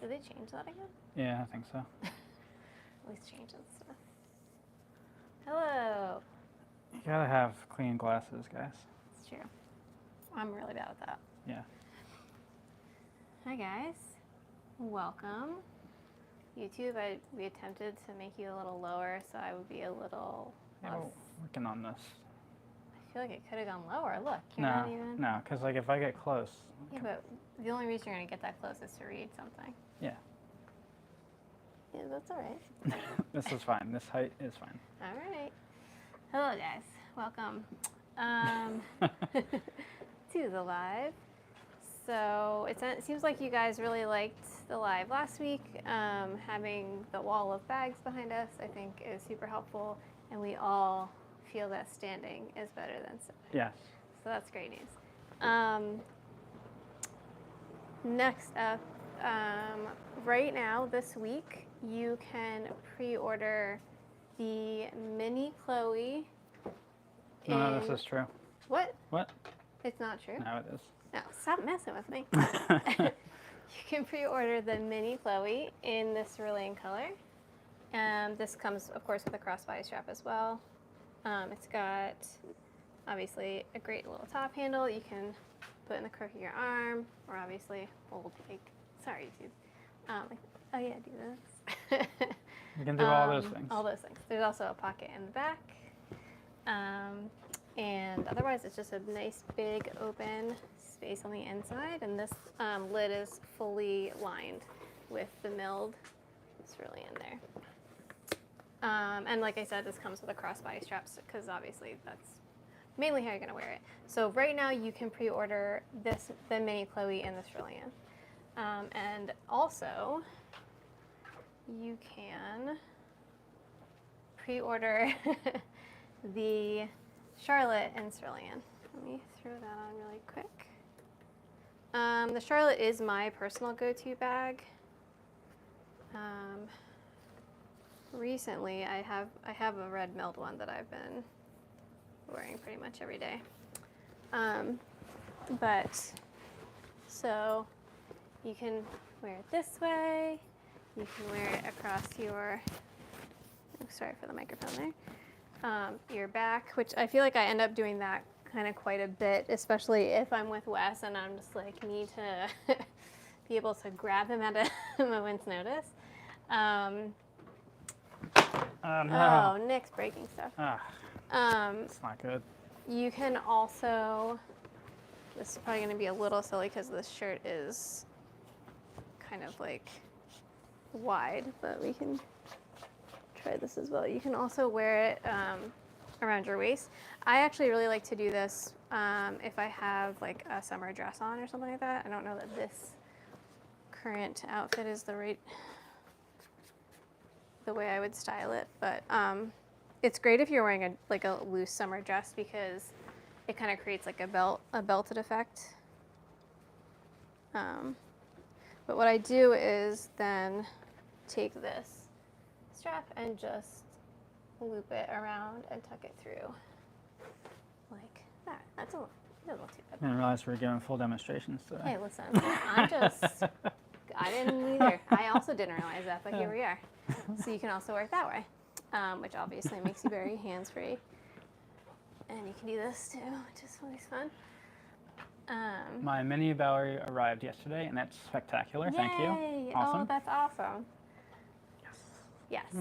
Did they change that again? Yeah, I think so. At least change that stuff. Hello. You gotta have clean glasses, guys. It's true. I'm really bad at that. Yeah. Hi guys. Welcome. YouTube, we attempted to make you a little lower so I would be a little Yeah, less... we're working on this. I feel like it could have gone lower. Look, you're not even... No, because like if I get close... Yeah, but the only reason you're going to get that close is to read something. Yeah. Yeah, that's all right. This is fine. This height is fine. All right. Hello, guys. Welcome to the live. So it seems like you guys really liked the live last week. Having the wall of bags behind us, I think, is super helpful, and we all feel that standing is better than sitting. Yes. So that's great news. Next up, right now this week, you can pre-order the mini Chloe. No, this is true. What? What? It's not true? No, it is. No, stop messing with me. You can pre-order the mini Chloe in this cerulean color. This comes, of course, with a crossbody strap as well. It's got, obviously, a great little top handle you can put in the crook of your arm, or obviously hold, like, sorry, YouTube. Like, oh yeah, do this. You can do all those things. All those things. There's also a pocket in the back. And otherwise, it's just a nice, big, open space on the inside. And this lid is fully lined with the milled cerulean there. And like I said, this comes with a crossbody straps because obviously that's mainly how you're going to wear it. So right now, you can pre-order the mini Chloe in the cerulean. And also, you can pre-order the Charlotte in cerulean. Let me throw that on really quick. The Charlotte is my personal go-to bag. Recently, I have a red milled one that I've been wearing pretty much every day. So you can wear it this way. You can wear it across your, sorry for the microphone there, your back, which I feel like I end up doing that kind of quite a bit, especially if I'm with Wes and I'm just like need to be able to grab him at a moment's notice. No. Oh, Nick's breaking stuff. It's not good. You can also, this is probably going to be a little silly because this shirt is kind of like wide, but we can try this as well. You can also wear it around your waist. I actually really like to do this if I have like a summer dress on or something like that. I don't know that this current outfit is the way I would style it, but it's great if you're wearing a loose summer dress because it kind of creates like a belted effect. But what I do is then take this strap and just loop it around and tuck it through like that. That's a little too I didn't realize we were giving full demonstrations today. Hey, listen, I didn't either. I also didn't realize that, but here we are. So you can also work that way, which obviously makes you very hands-free. And you can do this too, which is always fun. My mini Valerie arrived yesterday, and that's spectacular. Yay! Thank you. Awesome. Oh, that's awesome. Yes.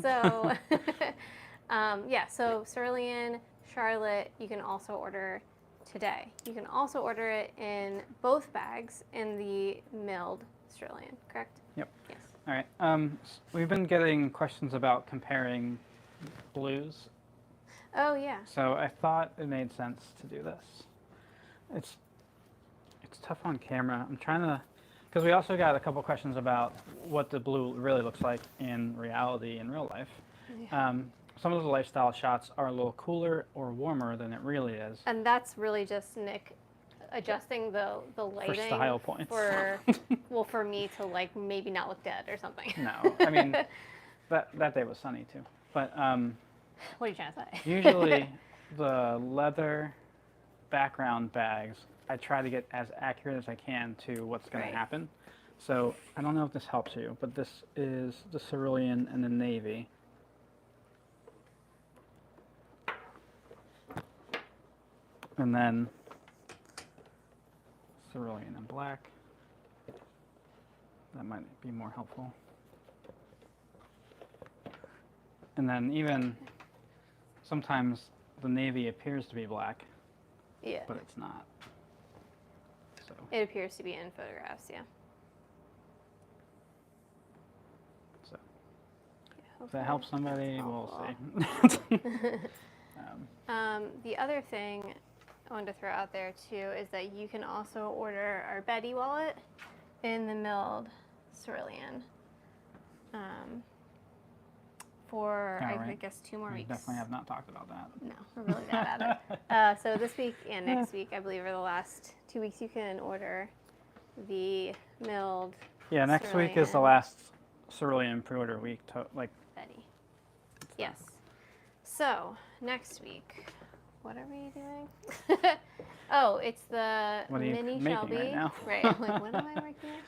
Yeah, so, so cerulean, Charlotte, you can also order today. You can also order it in both bags in the milled cerulean, correct? Yep. Yes. All right. We've been getting questions about comparing blues. Oh, yeah. So I thought it made sense to do this. It's tough on camera. I'm trying to, because we also got a couple questions about what the blue really looks like in reality, in real life. Yeah. Some of the lifestyle shots are a little cooler or warmer than it really is. And that's really just Nick adjusting the lighting. For style points. For me to like maybe not look dead or something. No, I mean, that day was sunny too. But what are you trying to say? usually the leather background bags, I try to get as accurate as I can to what's going to happen. So I don't know if this helps you, but this is the cerulean and the navy. And then cerulean and black. That might be more helpful. And then even sometimes the navy appears to be black, Yeah. but it's not. So It appears to be in photographs, yeah. So Yeah, if that helps somebody, we'll helpful. see. The other thing I wanted to throw out there too is that you can also order our Betty wallet in the milled cerulean for Yeah, I right. guess 2 more We weeks. definitely have not talked about that. No, we're really bad at it. So this week and next week, I believe, are the last 2 weeks you can order the milled Yeah, next week is the cerulean last cerulean pre-order week. Like, Betty. Yes. So next week, what are we doing? Oh, it's the what are you mini making Shelby. right now? Right. I'm like, what am I working on?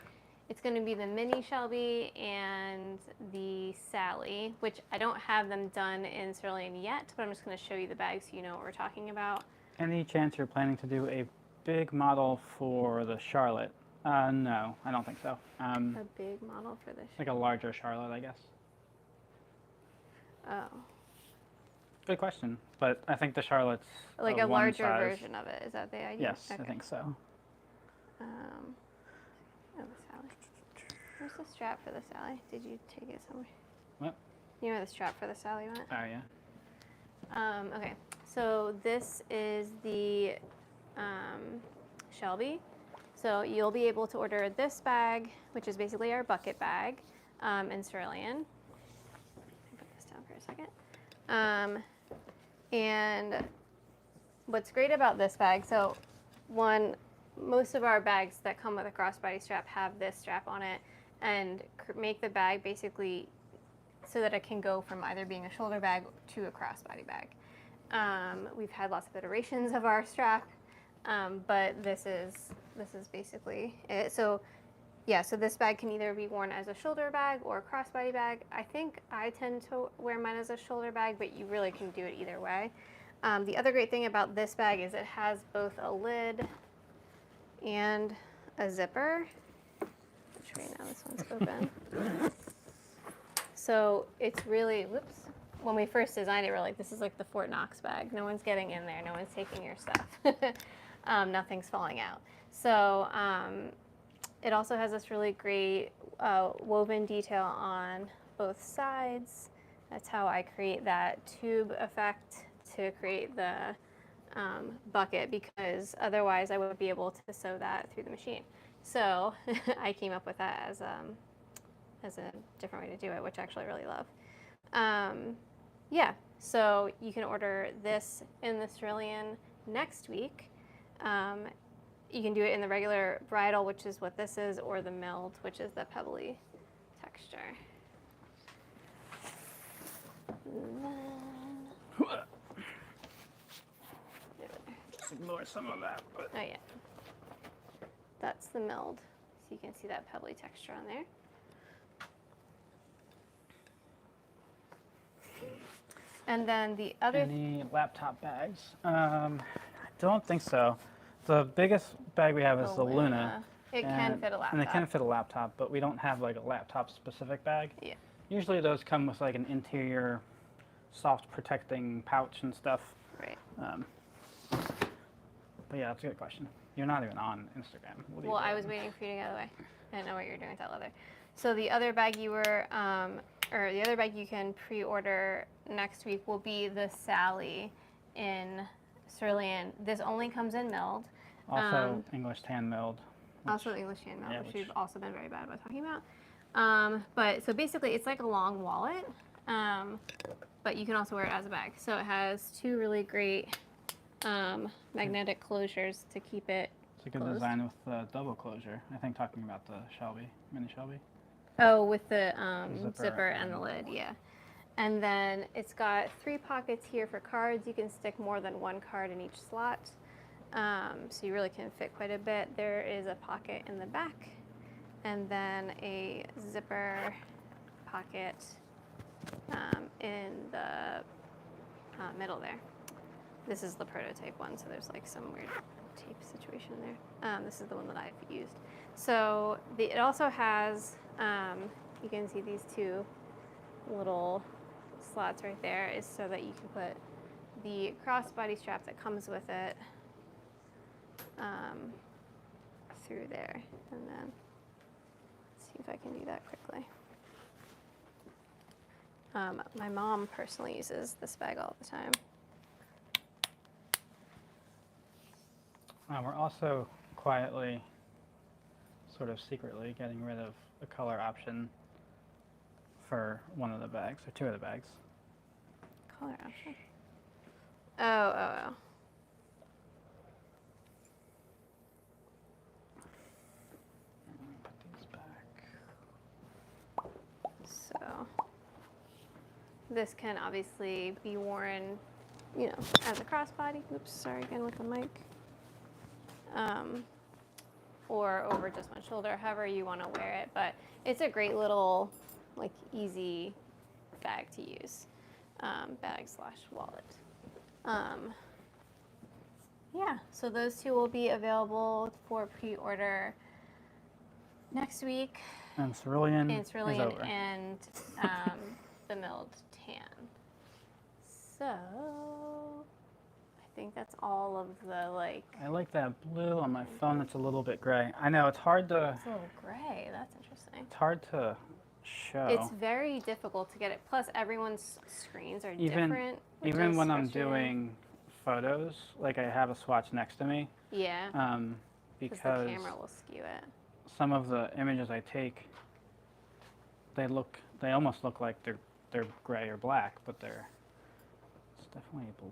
It's going to be the mini Shelby and the Sally, which I don't have them done in cerulean yet, but I'm just going to show you the bag so you know what we're talking about. Any chance you're planning to do a big model for the Charlotte? No, I don't think so. A big model for this. Like a larger Charlotte, I guess. Oh. Good question, but I think the Charlotte's Like a one larger size. version of it. Is that the idea? Yes, I think so. Oh, the Sally. Where's the strap for the Sally? Did you take it somewhere? What? You know where the strap for the Sally went? Oh yeah. Okay, so this is the Shelby. So you'll be able to order this bag, which is basically our bucket bag, in cerulean. Put this down for a second. And what's great about this bag, so one, most of our bags that come with a crossbody strap have this strap on it and make the bag basically so that it can go from either being a shoulder bag to a crossbody bag. We've had lots of iterations of our strap, but this is basically it. So yeah, so this bag can either be worn as a shoulder bag or a crossbody bag. I think I tend to wear mine as a shoulder bag, but you really can do it either way. The other great thing about this bag is it has both a lid and a zipper, which right now this one's open. So it's really, whoops, when we first designed it, we were like, this is like the Fort Knox bag. No one's getting in there. No one's taking your stuff. Nothing's falling out. So it also has this really great woven detail on both sides. That's how I create that tube effect to create the bucket, because otherwise I wouldn't be able to sew that through the machine. So I came up with that as a different way to do it, which I actually really love. Yeah, so you can order this in the cerulean next week. You can do it in the regular bridal, which is what this is, or the milled, which is the pebbly texture. Ignore some of that, but Oh yeah, that's the milled. So you can see that pebbly texture on there. And then the other any laptop bags? I don't think so. The biggest bag we have is the Luna. It can fit a laptop. And it can fit a laptop, but we don't have like a laptop specific bag. Yeah. Usually those come with like an interior soft protecting pouch and stuff. Right. But yeah, that's a good question. You're not even on Instagram. What are you Well, I doing? was waiting for you to get out of the way. I didn't know what you were doing with that leather. So the other bag you were, or the other bag you can pre-order next week will be the Sally in cerulean. This only comes in milled. Also English tan milled. Also English hand mount, yeah, which which- we've also been very bad about talking about. But so basically it's like a long wallet, but you can also wear it as a bag. So it has 2 really great magnetic closures to keep it It's a good closed. design with the double closure. I think talking about the Shelby, mini Shelby. Oh, with the Zipper zipper and the lid, yeah. And then it's got 3 pockets here for cards. You can stick more than 1 card in each slot. So you really can fit quite a bit. There is a pocket in the back. and then a zipper pocket in the middle there. This is the prototype one, so there's like some weird tape situation there. This is the one that I've used. So it also has, you can see these two little slots right there, is so that you can put the crossbody strap that comes with it through there. And then let's see if I can do that quickly. My mom personally uses this bag all the time. We're also quietly, sort of secretly, getting rid of the color option for one of the bags, or two of the bags. Color option. Oh. Put these back. So this can obviously be worn, as a crossbody. Oops, sorry again with the mic. Or over just one shoulder, however you want to wear it. But it's a great little, like, easy bag to use. Bag/wallet. Yeah, so those two will be available for pre-order next week. And Cerulean, And Cerulean is over. and the milled tan. So I think that's all of the, like, I like that blue on my phone. It's a little bit gray. I know it's hard to. it's a little gray. That's interesting. It's hard to show. It's very difficult to get it. Plus, everyone's screens are Even- different. which Even is when I'm frustrating. doing photos, like I have a swatch next to me, Yeah, because the camera will skew it. some of the images I take, they almost look like they're gray or black, but it's definitely blue.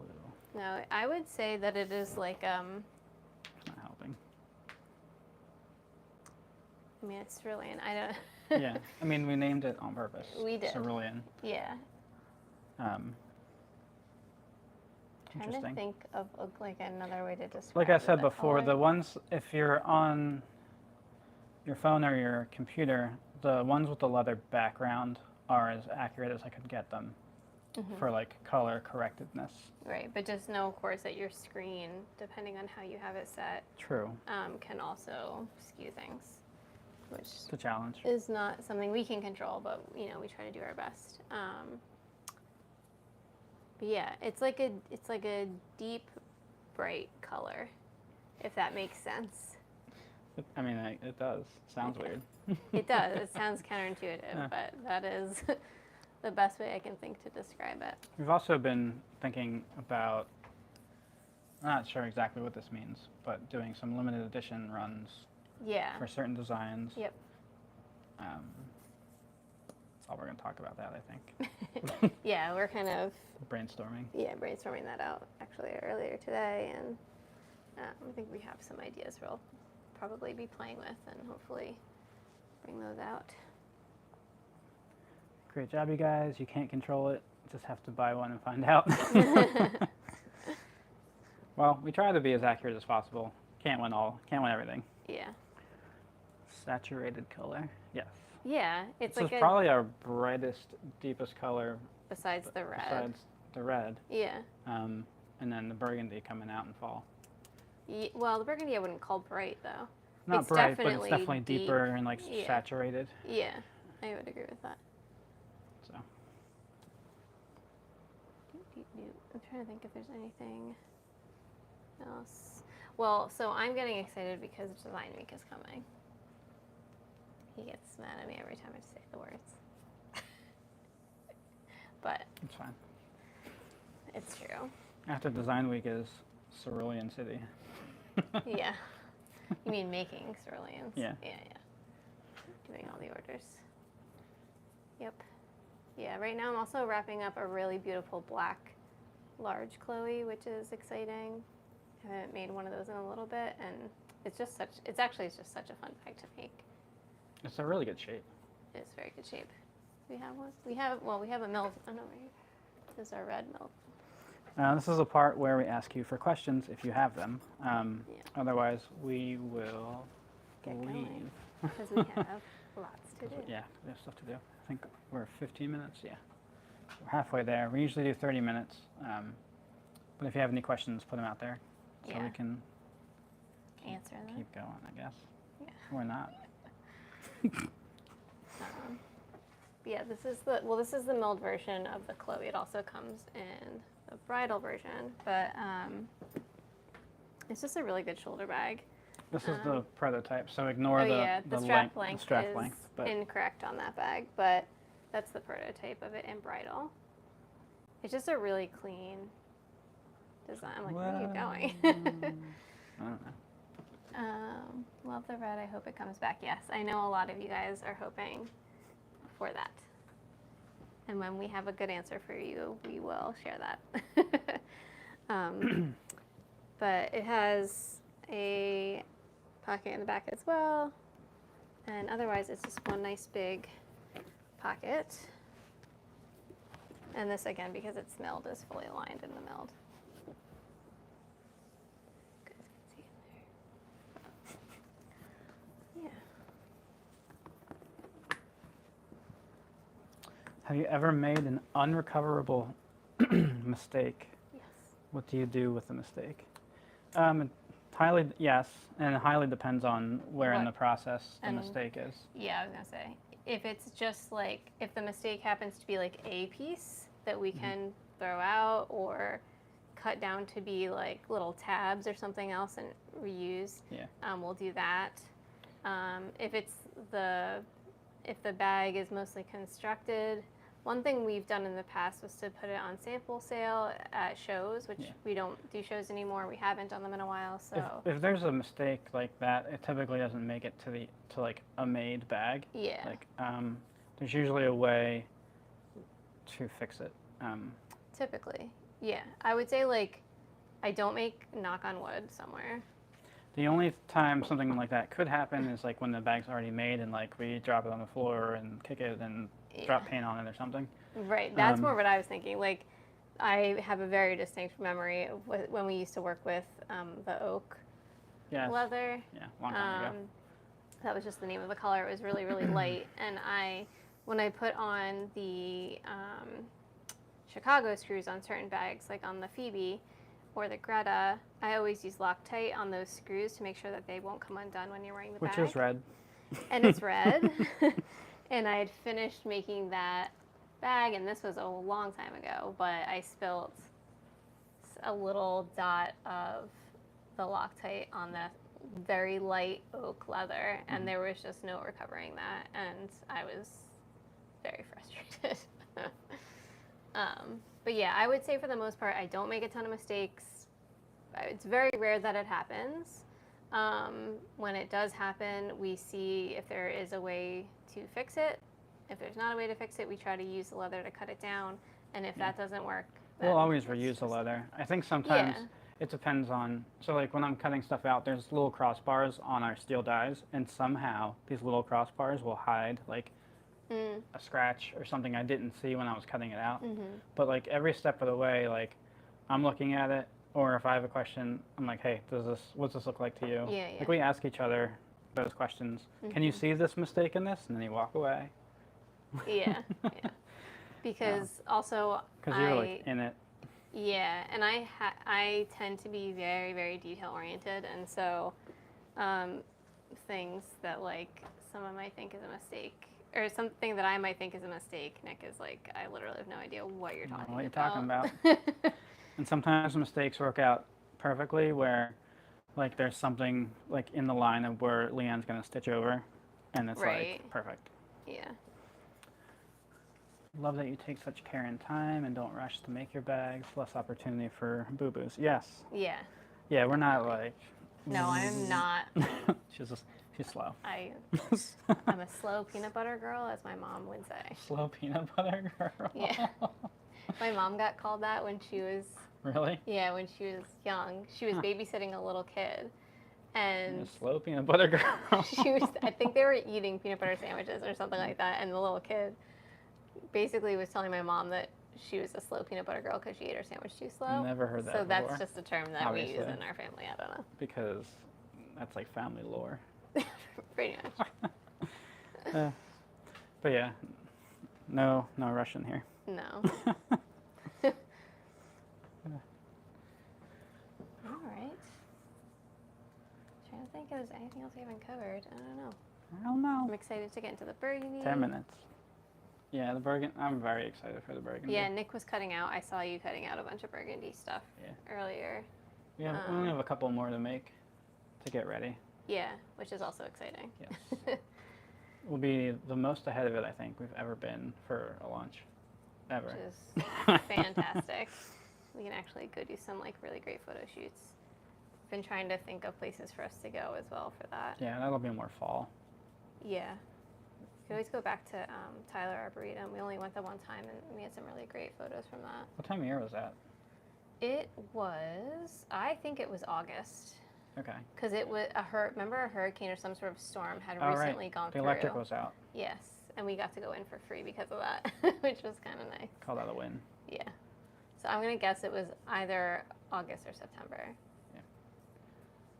No, I would say that it is like, It's not helping. I mean, it's Cerulean. I don't. Yeah, I mean we named it on purpose. We did. Cerulean. Yeah. Trying to Interesting. think of like another way to describe. Like I said the before, color. the ones, if you're on your phone or your computer, the ones with the leather background are as accurate as I could get them for like color correctedness. Right, but just know, of course, that your screen, depending on how you have it set, True. can also skew things, which It's a challenge. is not something we can control, but we try to do our best. But yeah, it's like a deep, bright color, if that makes sense. I mean, it does. Sounds weird. It does. It sounds counterintuitive, but that is the best way I can think to describe it. We've also been thinking about, I'm not sure exactly what this means, but doing some limited edition runs Yeah. for certain designs. Yep. That's all we're going to talk about that, I think. Yeah, we're kind of Brainstorming. brainstorming that out actually earlier today, and I think we have some ideas we'll probably be playing with, and hopefully bring those out. Great job, you guys. You can't control it. Just have to buy one and find out. Well, we try to be as accurate as possible. Can't win everything. Yeah. Saturated color. Yes. Yeah, it's This like is probably our brightest, deepest color besides the red. besides the red. Yeah. And then the burgundy coming out in fall. Well, the burgundy I wouldn't call bright though. Not It's bright, but it's definitely definitely deep. deeper and like Yeah. saturated. Yeah, I would agree with that. So I'm trying to think if there's anything else. Well, so I'm getting excited because Design Week is coming. He gets mad at me every time I say the words. But it's fine. it's true. After Design Week is Cerulean City. Yeah. You mean making ceruleans? Yeah. Yeah. Doing all the orders. Yep. Yeah, right now I'm also wrapping up a really beautiful black large Chloe, which is exciting. I haven't made one of those in a little bit, and it's just such a fun bag to make. It's a really good shape. It's very good shape. We have one. We have a milled. Oh no, right here. This is our red milled. This is a part where we ask you for questions if you have them. Yeah. Otherwise, we will Get leave. going. because we have lots to do. Yeah, we have stuff to do. I think we're 15 minutes. Yeah, we're halfway there. We usually do 30 minutes. But if you have any questions, put them out there, so Yeah. we can Answer them. keep going. I guess. Yeah. Or not. Yeah, this is the milled version of the Chloe. It also comes in the bridal version, but it's just a really good shoulder bag. This is the prototype, so ignore the strap length strap is length, but incorrect on that bag, but that's the prototype of it in bridal. It's just a really clean design. I'm like, where are you going? I don't know. Love the red. I hope it comes back. Yes, I know a lot of you guys are hoping for that. And when we have a good answer for you, we will share that. But it has a pocket in the back as well. And otherwise, it's just one nice big pocket. And this, again, because it's milled, is fully aligned in the milled. You guys can see in there. Yeah. Have you ever made an unrecoverable mistake? Yes. What do you do with the mistake? Yes, and it highly depends on where in What? the process the And- mistake is. Yeah, I was gonna say, if it's just like, if the mistake happens to be like a piece that we can throw out or cut down to be like little tabs or something else and reuse, we'll do that. If the bag is mostly constructed, one thing we've done in the past was to put it on sample sale at shows, which we don't do shows anymore. We haven't done them in a while, so. If there's a mistake like that, it typically doesn't make it to like a made bag. Yeah. Like there's usually a way to fix it. Typically, yeah. I would say like, I don't make knock on wood somewhere. The only time something like that could happen is like when the bag's already made and like we drop it on the floor and kick it and drop paint on it or something. Right. That's more what I was thinking. Like, I have a very distinct memory of when we used to work with the oak leather. Yeah, long time ago. That was just the name of the color. It was really, really light. And when I put on the Chicago screws on certain bags, like on the Phoebe or the Greta, I always use Loctite on those screws to make sure that they won't come undone when you're wearing the bag. Which is red. And it's red. And I had finished making that bag, and this was a long time ago, but I spilt a little dot of the Loctite on the very light oak leather, and there was just no recovering that, and I was very frustrated. But yeah, I would say for the most part, I don't make a ton of mistakes. It's very rare that it happens. When it does happen, we see if there is a way to fix it. If there's not a way to fix it, we try to use the leather to cut it down. And if that doesn't work, then We'll always it's reuse the just- leather. I think sometimes it depends on, so like when I'm cutting stuff out, there's little crossbars on our steel dies, and somehow these little crossbars will hide like a scratch or something I didn't see when I was cutting it out. But like every step of the way, like I'm looking at it, or if I have a question, I'm like, hey, what's this look like to you? Yeah. Like we ask each other those questions. Can you see this mistake in this? And then you walk away. Yeah. Because also Because you're like in it. Yeah, and I tend to be very, very detail oriented, and so things that like someone might think is a mistake, or something that I might think is a mistake, Nick is like, I literally have no idea what you're talking about. What you're talking about. And sometimes mistakes work out perfectly where like there's something like in the line of where Leanne's going to stitch over and it's like perfect. Yeah. Love that you take such care and time and don't rush to make your bags. Less opportunity for boo-boos. Yes. Yeah. Yeah, we're not like... No, I'm not. She's slow. I'm a slow peanut butter girl, as my mom would say. Slow peanut butter girl? Yeah. My mom got called that when she was... Really? Yeah, when she was young. She was babysitting a little kid. And a slow peanut butter girl. I think they were eating peanut butter sandwiches or something like that, and the little kid basically was telling my mom that she was a slow peanut butter girl because she ate her sandwich too slow. Never heard that So before. that's just a term that Obviously. we use in our family. I don't know. Because that's like family lore. Pretty much. But yeah, no Russian here. No. All right. Trying to think if there's anything else we haven't covered. I don't know. I don't know. I'm excited to get into the burgundy. 10 minutes. Yeah, the burgundy. I'm very excited for the burgundy. Yeah, Nick was cutting out. I saw you cutting out a bunch of burgundy stuff earlier. We only have a couple more to make to get ready. Yeah, which is also exciting. Yes. We'll be the most ahead of it, I think, we've ever been for a launch. Ever. Which is fantastic. We can actually go do some like really great photo shoots. Been trying to think of places for us to go as well for that. Yeah, that'll be more fall. Yeah. We always go back to Tyler Arboretum. We only went the one time and we had some really great photos from that. What time of year was that? It was, I think it was August. Okay. Because it was remember a hurricane or some sort of storm had Oh, recently right. gone The through. electric was out. Yes, and we got to go in for free because of that, which was kind of nice. Call that a win. Yeah. So I'm going to guess it was either August or September. Yeah.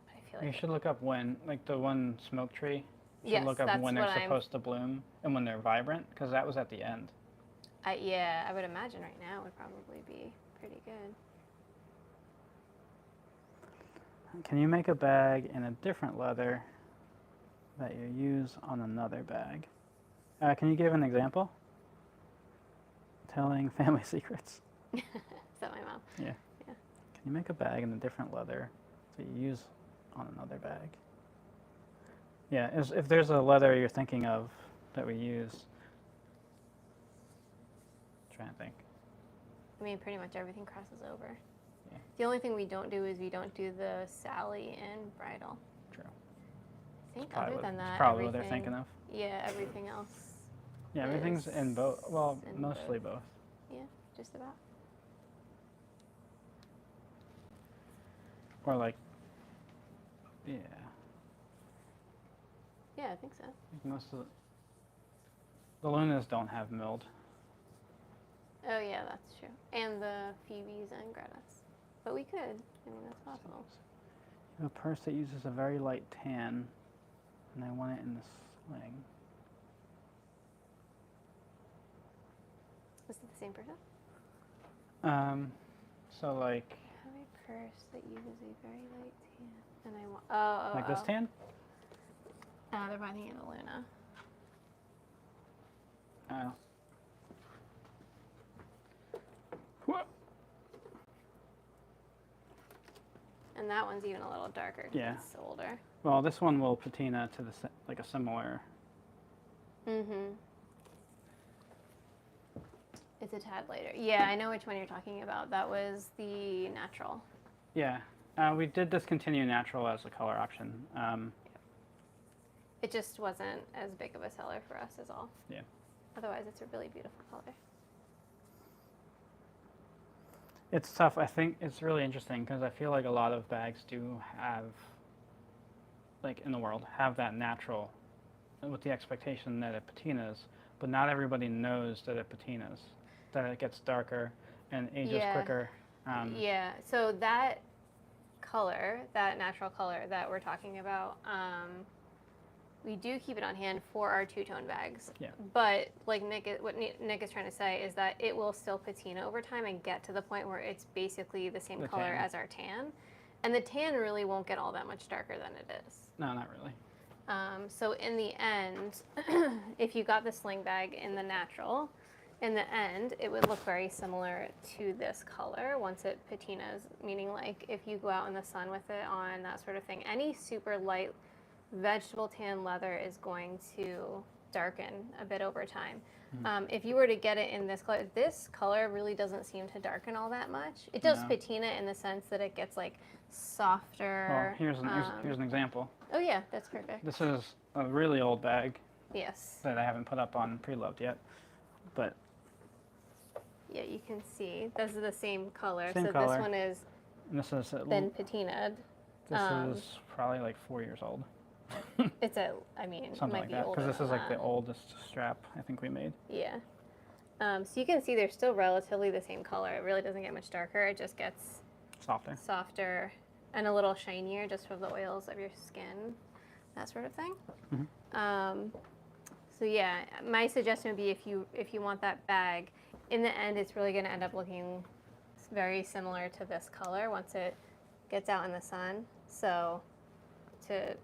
I feel like You should look up when, like the one smoke tree. You Yes, should look up that's when they're what supposed to bloom and when they're vibrant, because that was at the end. yeah, I would imagine right now would probably be pretty good. Can you make a bag in a different leather that you use on another bag? Can you give an example? Telling family secrets. Is that my mom? Yeah. Yeah. Can you make a bag in a different leather that you use on another bag? Yeah, if there's a leather you're thinking of that we use. Trying to think. I mean, pretty much everything crosses over. Yeah. The only thing we don't do is we don't do the Sally and bridal. True. I think other than that, It's probably what they're thinking of. Yeah, everything else. Yeah, everything's in both. Well, mostly both. Yeah, just about. Or like, yeah. Yeah, I think so. Most of the Lunas don't have milled. Oh yeah, that's true. And the Phoebes and Gretas. But we could. I mean, that's possible. You have a purse that uses a very light tan, and I want it in the sling. Is it the same person? So like. I have a purse that uses a very light tan, and I want. Like this tan? They're probably thinking of the Luna. Oh. What? And that one's even a little darker. 'Cause Yeah. It's older. Well, this one will patina to like a similar. Mm-hmm. It's a tad lighter. Yeah, I know which one you're talking about. That was the natural. Yeah. We did discontinue natural as a color option. It just wasn't as big of a seller for us is all. Yeah. Otherwise, it's a really beautiful color. It's tough. I think it's really interesting because I feel like a lot of bags do have, like in the world, have that natural with the expectation that it patinas, but not everybody knows that it patinas, that it gets darker and ages quicker. Yeah, so that color, that natural color that we're talking about, we do keep it on hand for our two-tone bags. Yeah. But like what Nick is trying to say is that it will still patina over time and get to the point where it's basically the same color as our tan. And the tan really won't get all that much darker than it is. No, not really. So in the end, if you got the sling bag in the natural, in the end, it would look very similar to this color once it patinas, meaning like if you go out in the sun with it on, that sort of thing. Any super light vegetable tan leather is going to darken a bit over time. If you were to get it in this color really doesn't seem to darken all that much. It does patina in the sense that it gets like softer. Well, here's an example. Oh yeah, that's perfect. This is a really old bag Yes. that I haven't put up on preloved yet, but Yeah, you can see this is the same color. Same so color. this one is this is been patinaed. this is probably like 4 years old. It's I mean, Something it might like be that, older because this than is like the that. oldest strap I think we made. Yeah. So you can see they're still relatively the same color. It really doesn't get much darker. It just gets Softer. softer and a little shinier just from the oils of your skin. that sort of thing. Mhm. So yeah, my suggestion would be if you want that bag, in the end, it's really going to end up looking very similar to this color once it gets out in the sun. So to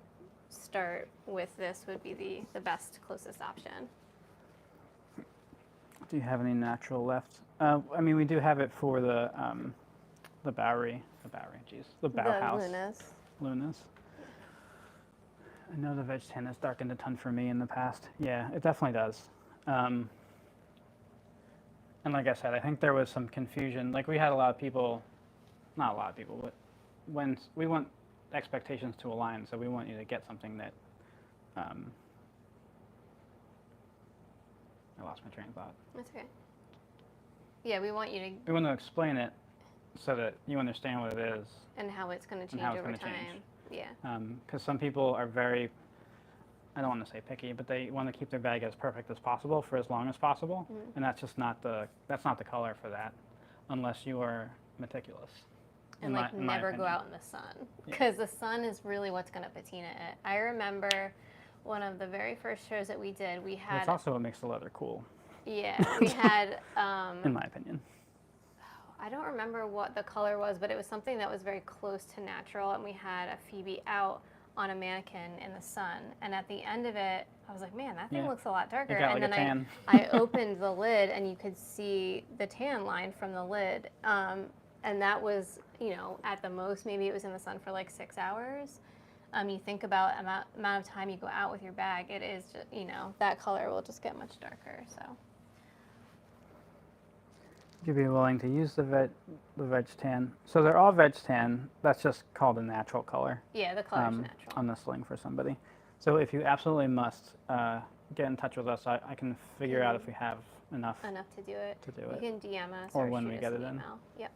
start with this would be the best, closest option. Do you have any natural left? I mean, we do have it for the Bowery, geez, the Bauhaus. The Lunas. Lunas. I know the veg tan has darkened a ton for me in the past. Yeah, it definitely does. And like I said, I think there was some confusion. Like we had a lot of people, not a lot of people, but when we want expectations to align, so we want you to get something that, I lost my train of thought. That's okay. Yeah, we want you to. We want to explain it so that you understand what it is. And how it's going to change how it's over gonna time. change. Yeah. Because some people are very, I don't want to say picky, but they want to keep their bag as perfect as possible for as long as possible, and that's just not the color for that, unless you are meticulous. And like never go out in the sun, because the sun is really what's going to patina it. I remember one of the very first shows that we did. We had. It's also what makes the leather cool. Yeah, we had. In my opinion. I don't remember what the color was, but it was something that was very close to natural, and we had a Phoebe out on a mannequin in the sun, and at the end of it, I was like, man, that thing looks a lot darker. It got and like then a tan. I opened the lid, and you could see the tan line from the lid, and that was, at the most, maybe it was in the sun for like 6 hours. You think about amount of time you go out with your bag, it is just, that color will just get much darker. So. You'd be willing to use the veg tan. So they're all veg tan. That's just called a natural color. Yeah, the color's natural. On the sling for somebody. So if you absolutely must get in touch with us, I can figure out if we have enough to do it. You can DM us or or when shoot we us get it an in. email. Yep.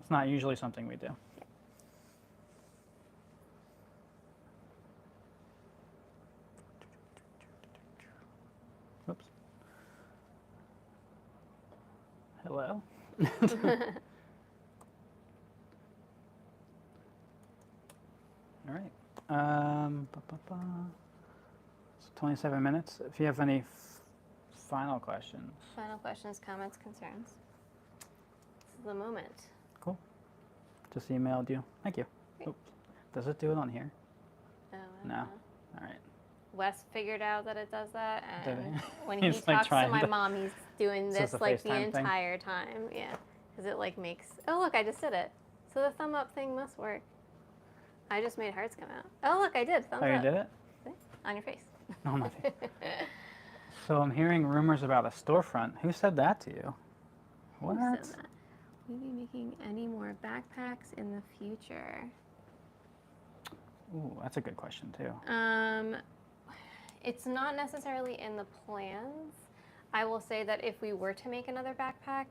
It's not usually something we do. Oops. Hello. All right. It's 27 minutes. If you have any final questions. Final questions, comments, concerns. This is the moment. Cool. Just emailed you. Thank you. Oops. Does it do it on here? Oh, No. All right. Wes figured out that it does that, Did and he? when he He's, like, talks to trying my to- mom, he's doing So it's this a like the FaceTime thing? entire time. Yeah, because it like makes. Oh look, I just did it. So the thumb up thing must work. I just made hearts come out. Oh look, I did. Thumbs Oh, you up. did it? On your face. Oh, my face. So I'm hearing rumors about a storefront. Who said that to you? What? Who said that? Will you be making any more backpacks in the future? Ooh, that's a good question too. It's not necessarily in the plans. I will say that if we were to make another backpack,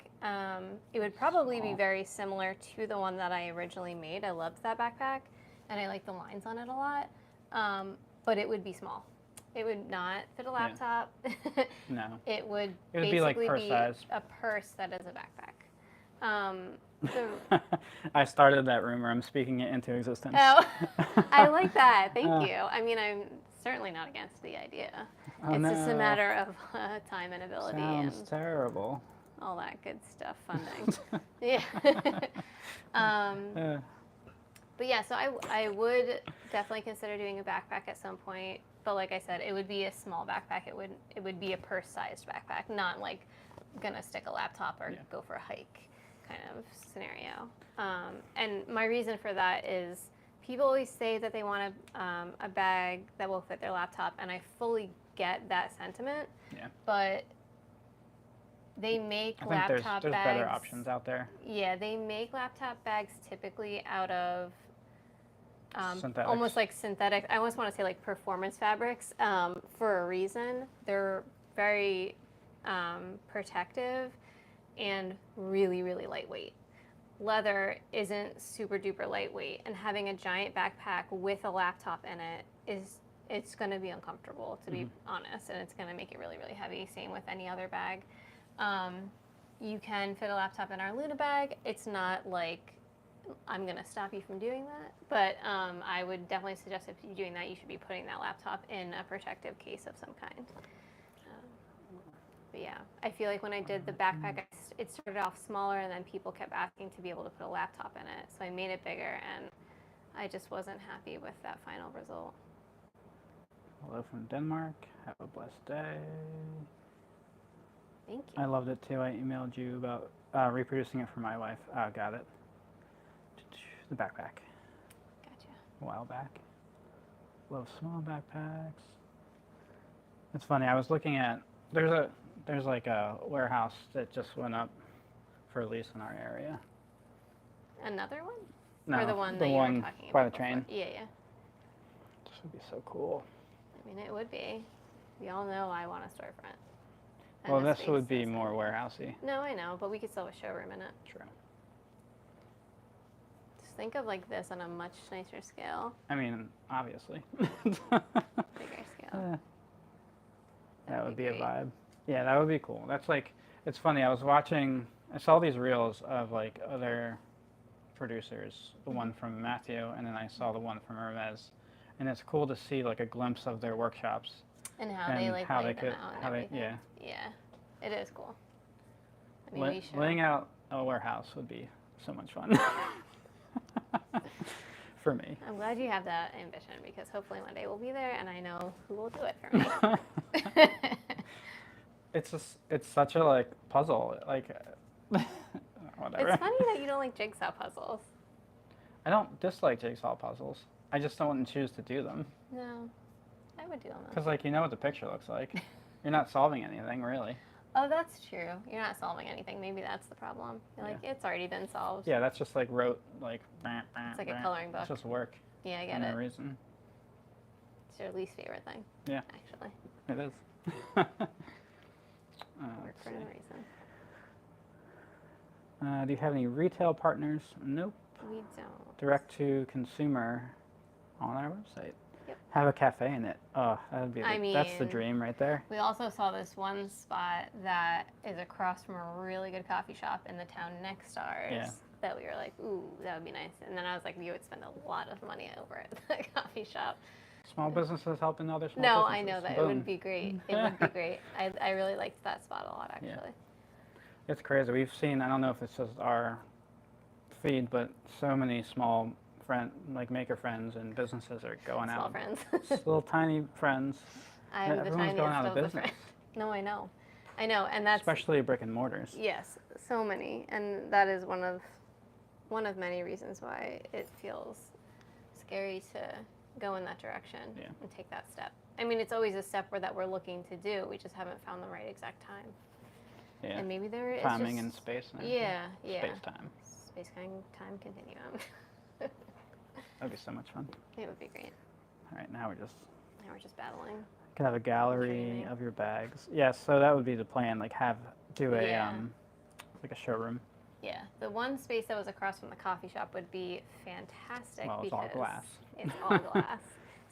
it would probably be very similar to the one that I originally made. I loved that backpack, and I like the lines on it a lot, but it would be small. It would not fit a laptop. No. It would It would be like basically purse size. a purse that is a backpack. I started that rumor. I'm speaking it into existence. Oh, I like that. Thank you. I mean, I'm certainly not against the idea. Oh, It's just a no. matter of time and ability Sounds and terrible. all that good stuff, funding. Yeah. But yeah, so I would definitely consider doing a backpack at some point. But like I said, it would be a small backpack. It would be a purse-sized backpack, not like gonna stick a laptop or go for a hike kind of scenario. And my reason for that is people always say that they want a bag that will fit their laptop, and I fully get that sentiment. Yeah. But they make I think laptop there's bags. better options out there. Yeah, they make laptop bags typically out of Synthetics. almost like synthetic. I almost want to say like performance fabrics for a reason. They're very protective and really, really lightweight. Leather isn't super duper lightweight, and having a giant backpack with a laptop in it it's going to be uncomfortable, to be honest, and it's going to make it really, really heavy. Same with any other bag. You can fit a laptop in our Luna bag. It's not like I'm going to stop you from doing that. But I would definitely suggest if you're doing that, you should be putting that laptop in a protective case of some kind. But yeah, I feel like when I did the backpack, it started off smaller, and then people kept asking to be able to put a laptop in it. So I made it bigger, and I just wasn't happy with that final result. Hello from Denmark. Have a blessed day. Thank you. I loved it too. I emailed you about reproducing it for my wife. Got it. The backpack. Gotcha. A while back. Love small backpacks. It's funny. I was looking at there's like a warehouse that just went up for lease in our area. Another one? No, or the one the that you one were talking about by the before? train. Yeah, yeah. This would be so cool. I mean, it would be. We all know I want a storefront. And Well, a this space would be that's more like- warehousey. No, I know, but we could still have a showroom in it. True. Just think of like this on a much nicer scale, I mean, obviously. bigger scale. That would be a great. vibe. Yeah, that would be cool. That's like, it's funny. I saw these reels of like other producers, the one from Matthew, and then I saw the one from Hermes. And it's cool to see like a glimpse of their workshops. And how they And like how lay they them could- out and how they- everything. yeah. Yeah, it is cool. I mean, we should. Laying out a warehouse would be so much fun. For me. I'm glad you have that ambition because hopefully one day we'll be there and I know who will do it for me. It's such a like puzzle, like whatever. It's funny that you don't like jigsaw puzzles. I don't dislike jigsaw puzzles. I just don't choose to do them No, I would do them. because like you know what the picture looks like. You're not solving anything really. Oh, that's true. You're not solving anything. Maybe that's the problem. You're like, it's already been solved. Yeah, that's just like rote like. It's like a coloring book. It's just work. Yeah, I For get no it. reason. It's your least favorite thing. Yeah. Actually, It is. work for no reason. Do you have any retail partners? Nope. We don't. Direct to consumer on our website. Yep. Have a cafe in it. Oh, that would be. That's the mean- dream right there. We also saw this one spot that is across from a really good coffee shop in the town next to ours. Yeah. That we were like, ooh, that would be nice. And then I was like, you would spend a lot of money over at the coffee shop. Small businesses helping other small No, businesses. I know that. It Boom. would be great. It would be great. I really liked that spot a lot, actually. Yeah. It's crazy. We've seen, I don't know if it's just our feed, but so many small maker friends and businesses are going Small out. friends. Just little tiny friends. I'm the Everyone's tiniest going out of the business. friends. No, I know. I know, and that's Especially brick and mortars. yes, so many, and that is one of many reasons why it feels scary to go in that direction and take that step. I mean, it's always a step that we're looking to do. We just haven't found the right exact time. Yeah. And maybe there is Timing just, and space and everything. yeah. Space time. Space-time continuum. That'd be so much fun. It would be great. All right, now we're just battling. could have a gallery Dreaming. of your bags. Yes, so that would be the plan. Like do a Yeah. like a showroom. Yeah, the one space that was across from the coffee shop would be fantastic Well, it's because all glass. it's all glass.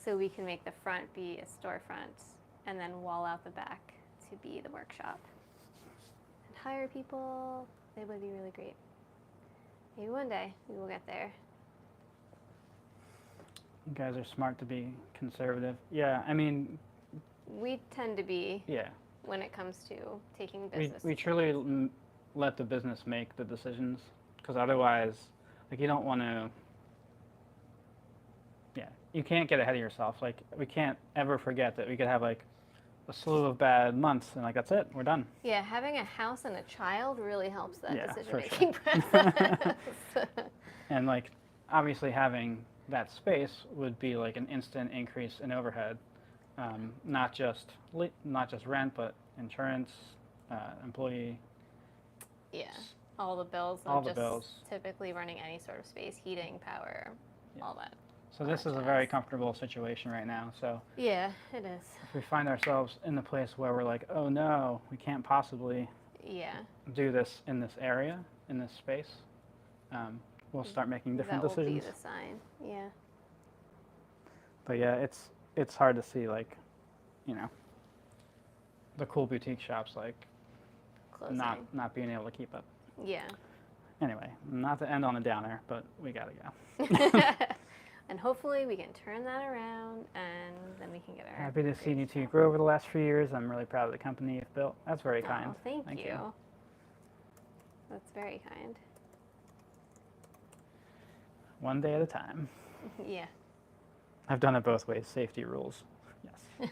So we can make the front be a storefront and then wall out the back to be the workshop. And hire people. It would be really great. Maybe one day we will get there. You guys are smart to be conservative. Yeah, I mean, We tend to be yeah. when it comes to taking We business. truly let the business make the decisions because otherwise, like you don't want to. Yeah, you can't get ahead of yourself. Like we can't ever forget that we could have like a slew of bad months and like that's it, we're done. Yeah, having a house and a child really helps that Yeah, for decision-making process. And like obviously having that space would be like an instant increase in overhead, not just rent, but insurance, employee. Yeah, all the bills. All of the just bills. Typically running any sort of space, heating, power, Yeah. all that. So this is a very comfortable situation right now. So Yeah, it is. if we find ourselves in the place where we're like, oh no, we can't possibly Yeah, do this in this area, in this space, we'll start making different that will decisions. be the sign. Yeah, But yeah, it's hard to see like, the cool boutique shops like closing. not being able to keep up. Yeah, Anyway, not to end on a downer, but we gotta go. And hopefully we can turn that around and then we can get our. Happy to see you two grow over the last few years. I'm really proud of the company you've built. That's very kind. Oh, thank you. That's very kind. One day at a time. Yeah. I've done it both ways. Safety rules. Yes.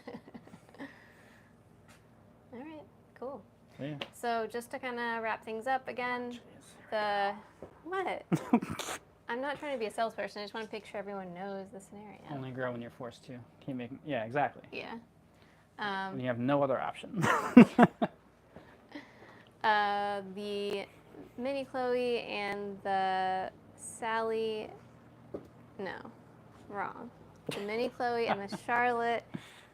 All right, cool. Yeah. So just to kind of wrap things up again, what? I'm not trying to be a salesperson. I just want to make sure everyone knows the scenario. Only grow when you're forced to. Keep making. Yeah, exactly. Yeah. And you have no other option. The Mini Chloe and the Sally. No, wrong. The Mini Chloe and the Charlotte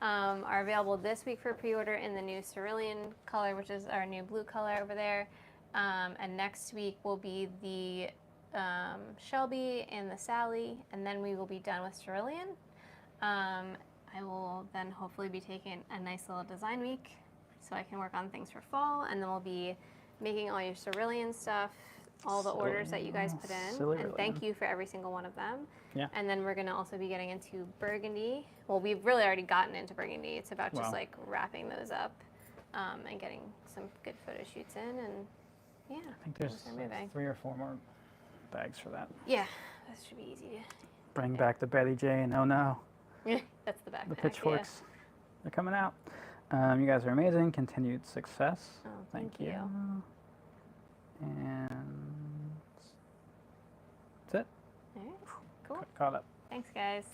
are available this week for pre-order in the new cerulean color, which is our new blue color over there. And next week will be the Shelby and the Sally, and then we will be done with cerulean. I will then hopefully be taking a nice little design week so I can work on things for fall, and then we'll be making all your cerulean stuff, all the orders that you guys put in, and thank you for every single one of them. Yeah. And then we're going to also be getting into burgundy. Well, we've really already gotten into burgundy. It's about just like wrapping those up and getting some good photo shoots in, and yeah. I think there's like 3 or 4 more bags for that. Yeah, that should be easy to Bring back the Betty J and oh no. That's the backpack. The pitchforks. Yeah. They're coming out. You guys are amazing. Continued success. Oh, thank you. And that's it. All right, cool. Caught up. Thanks, guys.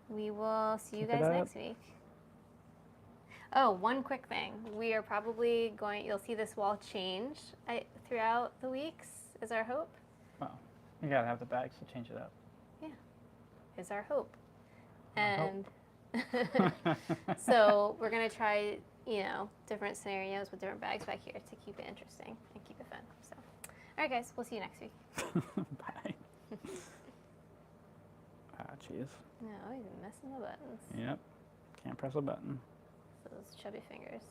We will see you guys next week. Oh, one quick thing. We are probably you'll see this wall change throughout the weeks, is our hope. Well, you gotta have the bags to change it up. Yeah, is our hope. And so we're going to try, different scenarios with different bags back here to keep it interesting and keep it fun. So, all right, guys, we'll see you next week. Bye. Jeez. No, he's missing the buttons. Yep. Can't press a button. Those chubby fingers.